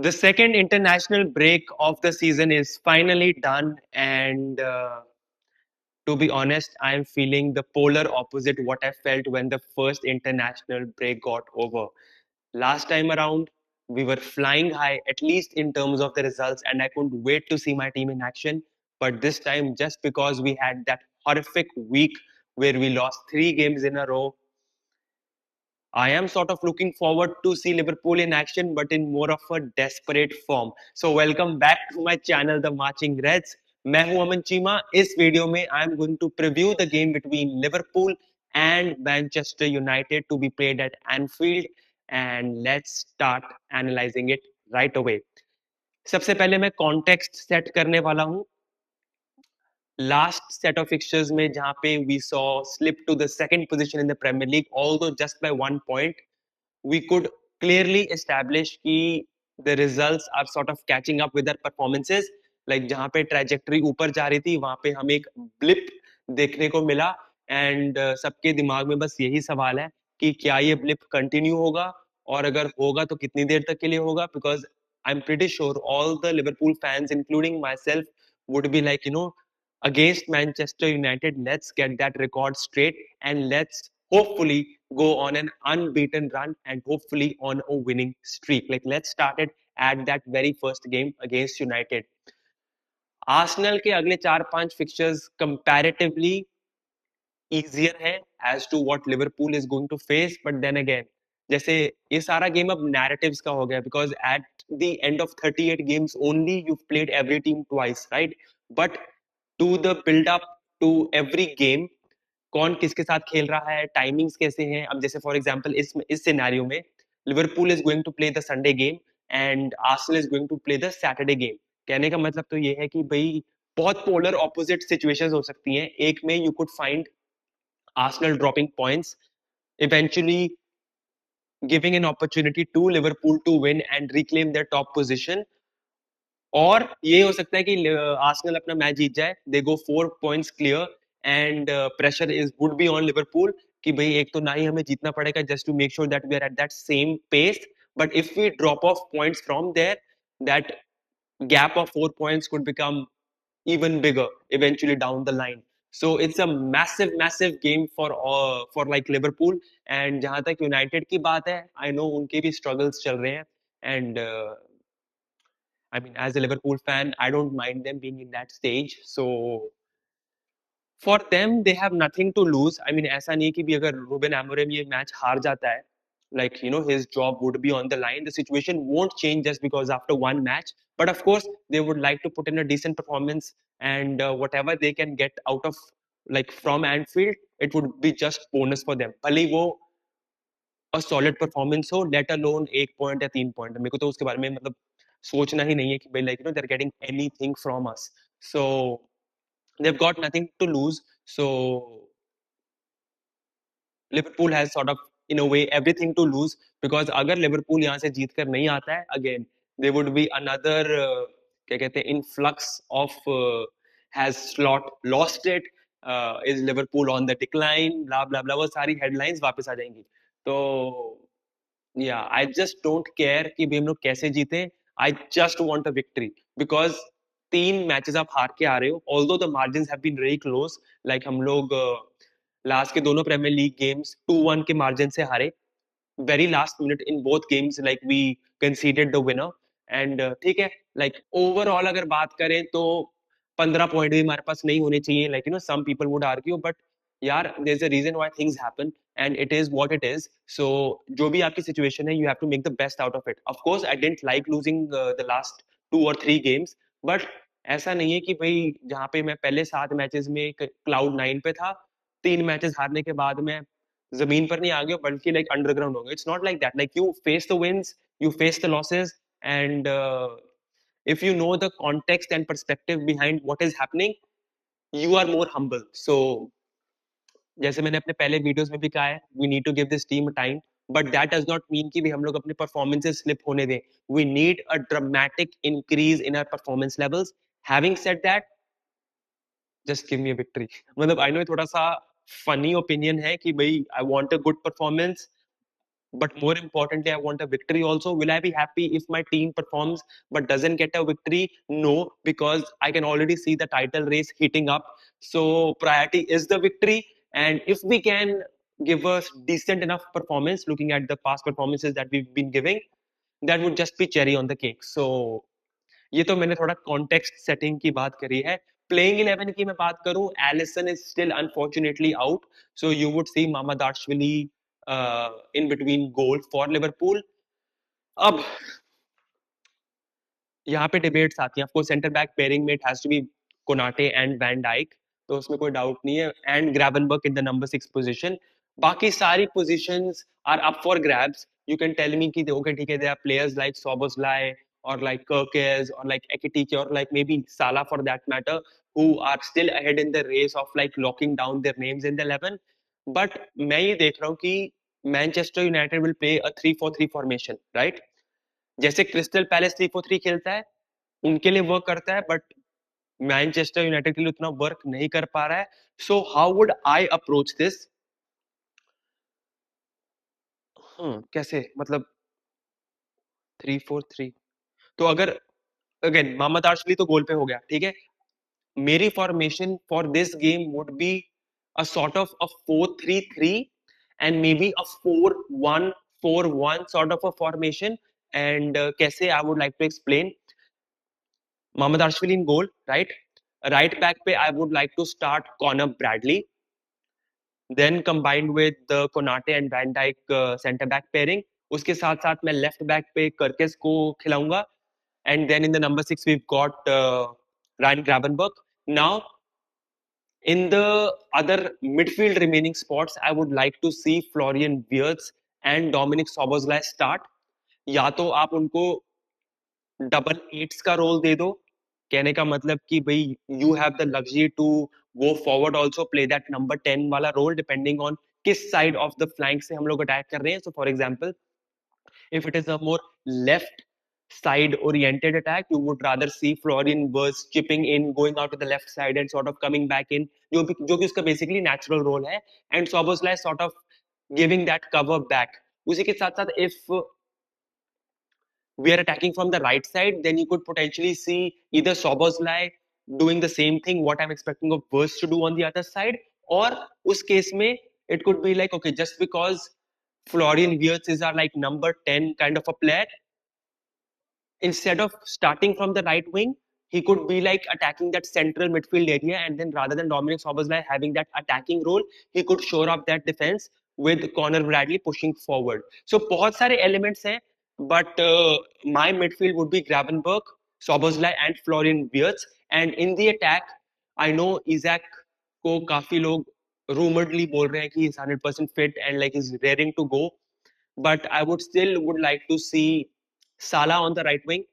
The second international break of the season is finally done, and to be honest, I am feeling the polar opposite what I felt when the first international break got over. Last time around, we were flying high, at least in terms of the results, and I couldn't wait to see my team in action. But this time, just because we had that horrific week where we lost 3 games in a row, I am sort of looking forward to see Liverpool in action, but in more of a desperate form. So welcome back to my channel, The Marching Reds. मैं हूं अमन चीमा. इस video में I am going to preview the game between Liverpool and Manchester United to be played at Anfield, and let's start analyzing it right away. सबसे पहले मैं context set करने वाला हूं. Last set of fixtures में जहां पे we saw slip to the second position in the Premier League, although just by 1 point, we could clearly establish कि the results are sort of catching up with their performances. Like जहाँ पे trajectory ऊपर जा रही थी वहां पे हमें एक blip देखने को मिला, and सबके दिमाग में बस यही सवाल है कि क्या ये blip continue होगा, और अगर होगा तो कितनी देर तक के लिए होगा, because I'm pretty sure all the Liverpool fans, including myself, would be like, against Manchester United, let's get that record straight and let's hopefully go on an unbeaten run and hopefully on a winning streak. Like, let's start it at that very first game against United. Arsenal के अगले 4-5 fixtures comparatively easier है as to what Liverpool is going to face, but then again, जैसे ये सारा game अब narratives का हो गया, because at the end of 38 games only you've played every team twice, right? But to the build up to every game, कौन किसके साथ खेल रहा है, टाइमिंग्स कैसे हैं. अब जैसे फॉर एग्जांपल इस सिनेरियो में Liverpool is going to play the Sunday game and Arsenal is going to play the Saturday game. कहने का मतलब तो ये है कि भाई बहुत पोलर ऑपोजिट सिचुएशंस हो सकती हैं. एक में you could find Arsenal dropping points, eventually giving an opportunity to Liverpool to win and reclaim their top position. और ये हो सकता है कि आर्सेनल अपना मैच जीत जाए, they go 4 points clear, and pressure is would be on Liverpool कि भाई एक तो ना ही हमें जीतना पड़ेगा just to make sure that we are at that same pace. But if we drop off points from there, that gap of 4 points could become even bigger eventually down the line. So it's a massive game for like Liverpool. And जहां तक United की बात है, I know उनके भी struggles चल रहे हैं, and I mean, as a Liverpool fan, I don't mind them being in that stage. So for them, they have nothing to lose. I mean, ऐसा नहीं है कि भी अगर Ruben Amorim ये मैच हार जाता है, like his job would be on the line. The situation won't change just because after one match. But of course, they would like to put in a decent performance, and whatever they can get out of like from Anfield, it would be just bonus for them. भले ही वो a solid performance हो, let alone 1 point या 3 point. मेरे को तो उसके बारे में मतलब सोचना ही नहीं है कि भाई like they're getting anything from us. So they've got nothing to lose. So Liverpool has sort of in a way everything to lose, because अगर Liverpool यहाँ से जीत कर नहीं आता है, again there would be another क्या कहते हैं influx of has slot lost it, is Liverpool on the decline, blah blah blah, वो सारी headlines वापस आ जाएंगी. तो yeah, I just don't care कि भी हम लोग कैसे जीते. I just want a victory, because 3 matches आप हार के आ रहे हो, although the margins have been very close. Like हम लोग लास्ट के दोनों प्रीमियर लीग गेम्स 2-1 के मार्जिन से हारे, very last minute in both games, like we conceded the winner. And ठीक है, like overall अगर बात करें तो 15 पॉइंट भी हमारे पास नहीं होने चाहिए, like some people would argue, but यार there's a reason why things happen and it is what it is. So जो भी आपकी situation है, you have to make the best out of it. Of course I didn't like losing the last 2 or 3 games, but ऐसा नहीं है कि भाई जहाँ पे मैं पहले 7 मैचेस में क्लाउड 9 पे था, 3 मैचेस हारने के बाद में जमीन पर नहीं आ गए, बल्कि लाइक अंडरग्राउंड हो गए. It's not like that. Like you face the wins, you face the losses, and if you know the context and perspective behind what is happening, you are more humble. So जैसे मैंने अपने पहले videos में भी कहा है, we need to give this team time, but that does not mean कि भी हम लोग अपने performances slip होने दें. We need a dramatic increase in our performance levels. Having said that, just give me a victory. मतलब I know ये थोड़ा सा funny opinion है कि भाई I want a good performance, but more importantly, I want a victory also. Will I be happy if my team performs but doesn't get a victory? No, because I can already see the title race heating up. So priority is the victory. And if we can give us decent enough performance, looking at the past performances that we've been giving, that would just be cherry on the cake. So ये तो मैंने थोड़ा context setting की बात करी है. Playing 11 की मैं बात करूं, Alisson is still unfortunately out, so you would see Mamardashvili in between goal for Liverpool. अब यहाँ पे डिबेट्स आती हैं. Of course centre back pairing में it has to be Konate and van Dijk, तो उसमें कोई डाउट नहीं है, and Gravenberch in the number 6 position. बाकी सारी positions are up for grabs. You can tell me कि ओके ठीक है, there are players like सोबोस्लाई or like Kirkes or like Ekitike or like maybe Salah for that matter, who are still ahead in the race of like locking down their names in the 11. But मैं ये देख रहा हूँ कि Manchester United will play a 3-4-3 formation, right? जैसे crystal palace 3-4-3 खेलता है, उनके लिए वर्क करता है, बट मैनचेस्टर यूनाइटेड के लिए उतना वर्क नहीं कर पा रहा है. So how would I approach this? कैसे मतलब 3-4-3? तो अगर अगेन मोहम्मद आर्शली तो गोल पे हो गया, ठीक है. मेरी formation for this game would be a sort of a 4-3-3 and maybe a 4-1-4-1 sort of a formation. And कैसे I would like to explain. Mohammad Arshvili in goal, right? Right back पे I would like to start Conor Bradley. Then combined with the Konate and Van Dijk center back pairing. उसके साथ साथ मैं left back पे कर्केस को खिलाऊंगा. And then in the number 6 we've got Ryan Gravenberch. Now in the other midfield remaining spots, I would like to see Florian Wirtz and Dominic Szoboszlai start. या तो आप उनको डबल एट्स का रोल दे दो. कहने का मतलब कि भाई you have the luxury to go forward also play that number 10 वाला रोल डिपेंडिंग ऑन किस साइड ऑफ द फ्लैंक से हम लोग अटैक कर रहे हैं. So for example, if it is a more left side oriented attack, you would rather see Florian Wirtz chipping in, going out to the left side and sort of coming back in, जो कि उसका basically natural role है, and Szoboszlai sort of giving that cover back. उसी के साथ साथ if we are attacking from the right side, then you could potentially see either Soboslai doing the same thing, what I'm expecting of Burst to do on the other side, or us case mein, it could be like, okay, just because Florian Wirtz is our like number 10 kind of a player, instead of starting from the right wing, he could be like attacking that central midfield area, and then rather than Dominic Soboslai having that attacking role, he could shore up that defense with Conor Bradley pushing forward. So बहुत सारे elements हैं, but my midfield would be Gravenberch, Soboslai, and Florian Wirtz. And in the attack, I know Isaac को काफी लोग rumoredly बोल रहे हैं कि he's 100% fit and like he's raring to go. But I would still would like to see Salah on the right wing.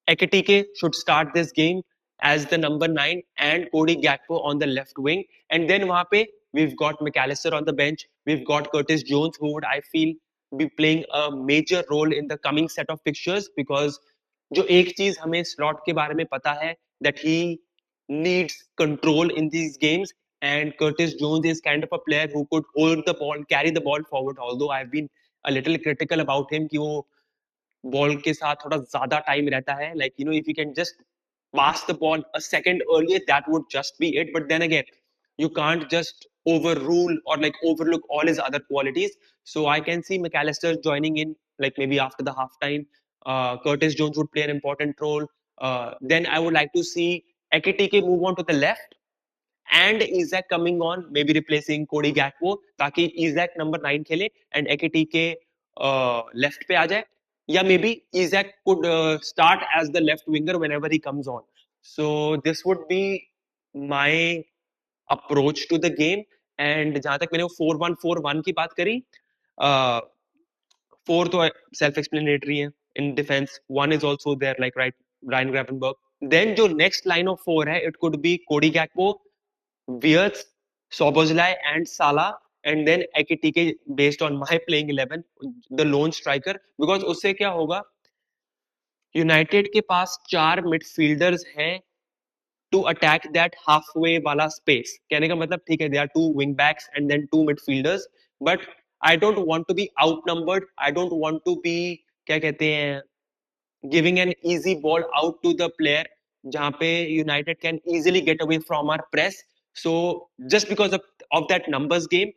Ekitike should start this game as the number 9 and Cody Gakpo on the left wing. And then वहाँ पे we've got McAllister on the bench. We've got Curtis Jones, who would I feel be playing a major role in the coming set of fixtures, because जो एक चीज हमें slot के बारे में पता है, that he needs control in these games, and Curtis Jones is kind of a player who could hold the ball, carry the ball forward. Although I've been a little critical about him कि वो ball के साथ थोड़ा ज्यादा time रहता है, like you know if you can just pass the ball a second earlier, that would just be it. But then again, you can't just overrule or like overlook all his other qualities. So I can see McAllister joining in, like maybe after the halftime. Curtis Jones would play an important role. Then I would like to see Ekitike move on to the left and Isaac coming on, maybe replacing Cody Gakpo, ताकि Isaac number 9 खेले and Ekitike left पे आ जाए, या maybe Isaac could start as the left winger whenever he comes on. So this would be my approach to the game. And जहां तक मैंने वो 4-1-4-1 की बात करी, फोर तो सेल्फ एक्सप्लेनेटरी है. In defence one is also there, like right, Ryan Gravenberch. Then जो नेक्स्ट लाइन ऑफ फोर है, it could be Cody Gakpo, Wirtz, Szoboszlai, and Salah, and then Ekitike based on my playing 11, the lone striker. Because उससे क्या होगा, United के पास चार midfielders हैं to attack that halfway वाला space. कहने का मतलब ठीक है, they are two wing backs and then two midfielders, but I don't want to be outnumbered. I don't want to be क्या कहते हैं giving an easy ball out to the player जहाँ पे United can easily get away from our press. So just because of that numbers game,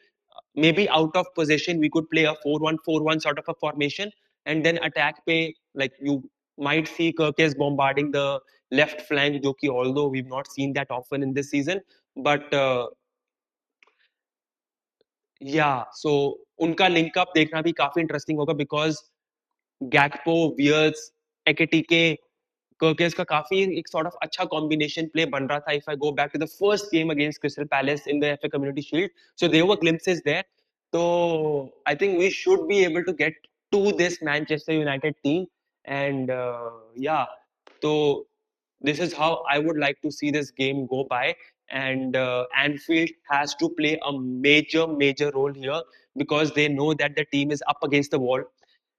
maybe out of possession we could play a 4-1-4-1 sort of a formation and then attack पे like you might see Kirkes bombarding the left flank जो कि although we've not seen that often in this season but yeah so उनका link up देखना भी काफी interesting होगा because गैक्पो wears एकेटिके कर्केस का काफी एक सॉर्ट ऑफ अच्छा कॉम्बिनेशन प्ले बन रहा था if I go back to the first game against Crystal Palace in the FA Community Shield so there were glimpses there तो I think we should be able to get to this Manchester United team and या तो this is how I would like to see this game go by. And Anfield has to play a major role here because they know that the team is up against the wall.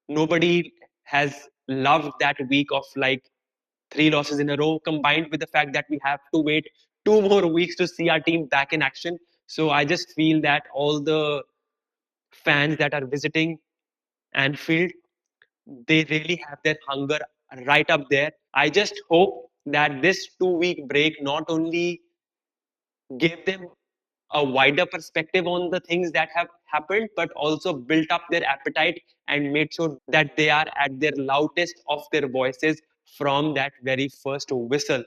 Nobody has loved that week of like three losses in a row, combined with the fact that we have to wait 2 more weeks to see our team back in action. So I just feel that all the fans that are visiting Anfield, they really have their hunger right up there. I just hope that this 2 week break not only gave them a wider perspective on the things that have happened, but also built up their appetite and made sure that they are at their loudest of their voices from that very first whistle.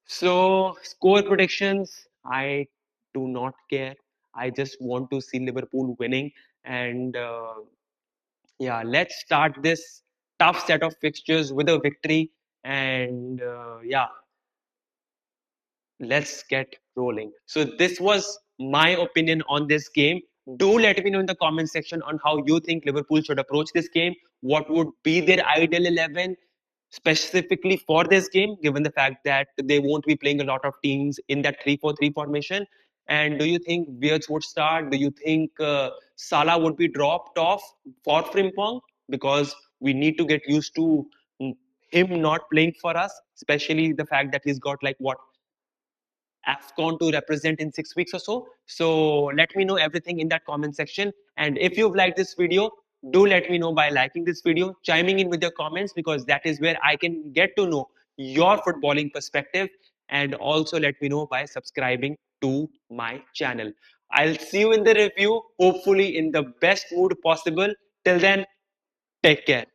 So, score predictions, I do not care. I just want to see Liverpool winning. And yeah, let's start this tough set of fixtures with a victory. And yeah, let's get rolling. So this was my opinion on this game. Do let me know in the comment section on how you think Liverpool should approach this game. What would be their ideal 11 specifically for this game, given the fact that they won't be playing a lot of teams in that 3-4-3 formation? And do you think Beards would start? Do you think Salah would be dropped off for Frimpong? Because we need to get used to him not playing for us, especially the fact that he's got like what AFCON to represent in 6 weeks or so. So let me know everything in that comment section. And if you've liked this video, do let me know by liking this video, chiming in with your comments, because that is where I can get to know your footballing perspective. And also let me know by subscribing to my channel. I'll see you in the review, hopefully in the best mood possible. Till then, take care.